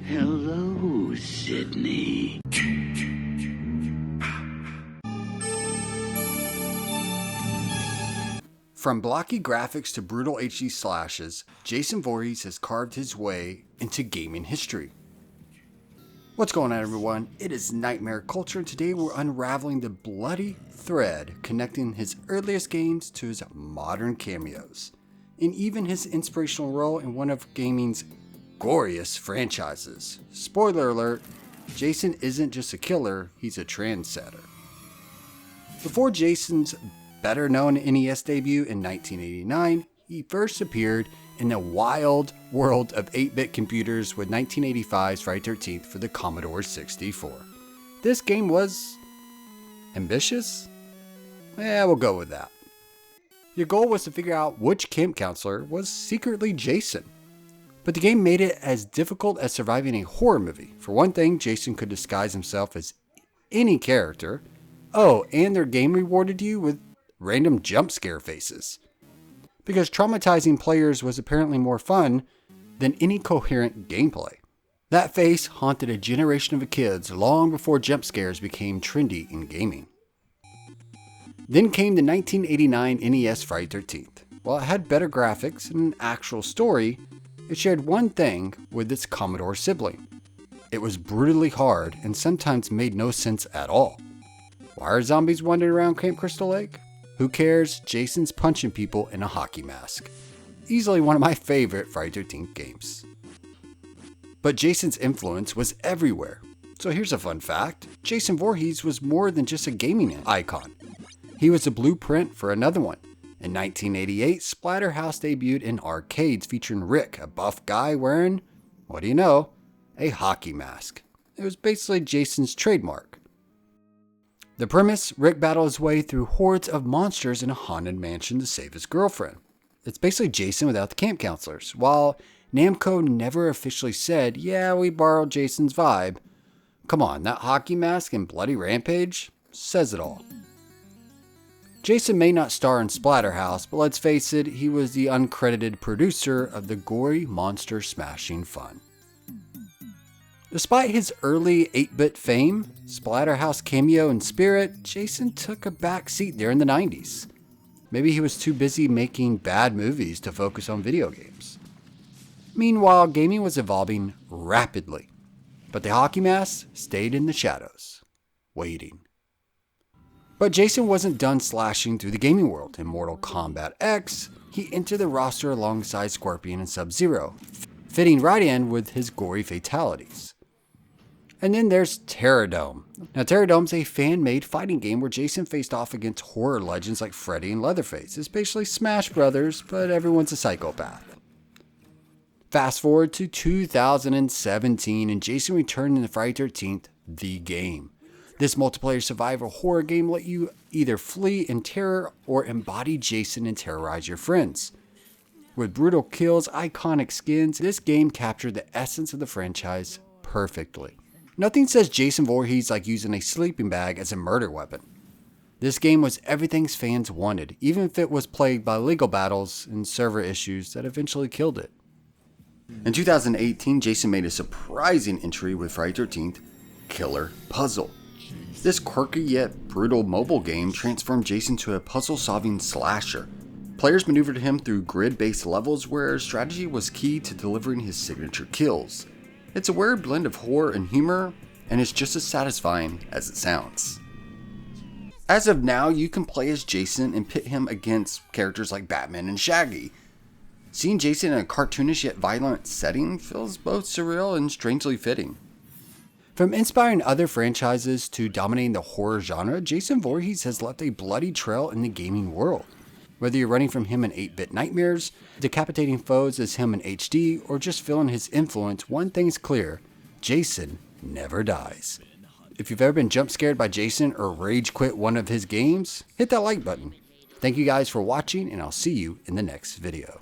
Hello, Sydney. From blocky graphics to brutal HD slashes, Jason Voorhees has carved his way into gaming history. What's going on, everyone? It is Nightmare Culture, and today we're unraveling the bloody thread connecting his earliest games to his modern cameos, and even his inspirational role in one of gaming's goriest franchises. Spoiler alert, Jason isn't just a killer, he's a trendsetter. Before Jason's better-known NES debut in 1989, he first appeared in the wild world of 8-bit computers with 1985's Friday the 13th for the Commodore 64. This game was ambitious? Yeah, we'll go with that. Your goal was to figure out which camp counselor was secretly Jason. But the game made it as difficult as surviving a horror movie. For one thing, Jason could disguise himself as any character. Oh, and their game rewarded you with random jump scare faces. Because traumatizing players was apparently more fun than any coherent gameplay. That face haunted a generation of kids long before jump scares became trendy in gaming. Then came the 1989 NES Friday the 13th. While it had better graphics and an actual story, it shared one thing with its Commodore sibling. It was brutally hard and sometimes made no sense at all. Why are zombies wandering around Camp Crystal Lake? Who cares? Jason's punching people in a hockey mask. Easily one of my favorite Friday the 13th games. But Jason's influence was everywhere. So here's a fun fact. Jason Voorhees was more than just a gaming icon. He was a blueprint for another one. In 1988, Splatterhouse debuted in arcades featuring Rick, a buff guy wearing, what do you know, a hockey mask. It was basically Jason's trademark. The premise, Rick battled his way through hordes of monsters in a haunted mansion to save his girlfriend. It's basically Jason without the camp counselors. While Namco never officially said, yeah, we borrowed Jason's vibe, come on, that hockey mask and bloody rampage says it all. Jason may not star in Splatterhouse, but let's face it, he was the uncredited producer of the gory monster smashing fun. Despite his early 8-bit fame, Splatterhouse cameo and spirit, Jason took a back seat there in the 90s. Maybe he was too busy making bad movies to focus on video games. Meanwhile, gaming was evolving rapidly, but the hockey mask stayed in the shadows, waiting. But Jason wasn't done slashing through the gaming world. In Mortal Kombat X, he entered the roster alongside Scorpion and Sub-Zero, fitting right in with his gory fatalities. And then there's Terrordome. Now, Terrordome's a fan-made fighting game where Jason faced off against horror legends like Freddy and Leatherface. It's basically Smash Brothers, but everyone's a psychopath. Fast forward to 2017, and Jason returned in the Friday the 13th, the game. This multiplayer survival horror game let you either flee in terror or embody Jason and terrorize your friends. With brutal kills, iconic skins, this game captured the essence of the franchise perfectly. Nothing says Jason Voorhees like using a sleeping bag as a murder weapon. This game was everything fans wanted, even if it was plagued by legal battles and server issues that eventually killed it. In 2018, Jason made a surprising entry with Friday the 13th, Killer Puzzle. This quirky yet brutal mobile game transformed Jason to a puzzle-solving slasher. Players maneuvered him through grid-based levels where strategy was key to delivering his signature kills. It's a weird blend of horror and humor, and it's just as satisfying as it sounds. As of now, you can play as Jason and pit him against characters like Batman and Shaggy. Seeing Jason in a cartoonish yet violent setting feels both surreal and strangely fitting. From inspiring other franchises to dominating the horror genre, Jason Voorhees has left a bloody trail in the gaming world. Whether you're running from him in 8-bit nightmares, decapitating foes as him in HD, or just feeling his influence, one thing's clear, Jason never dies. If you've ever been jump scared by Jason or rage quit one of his games, hit that like button. Thank you guys for watching, and I'll see you in the next video.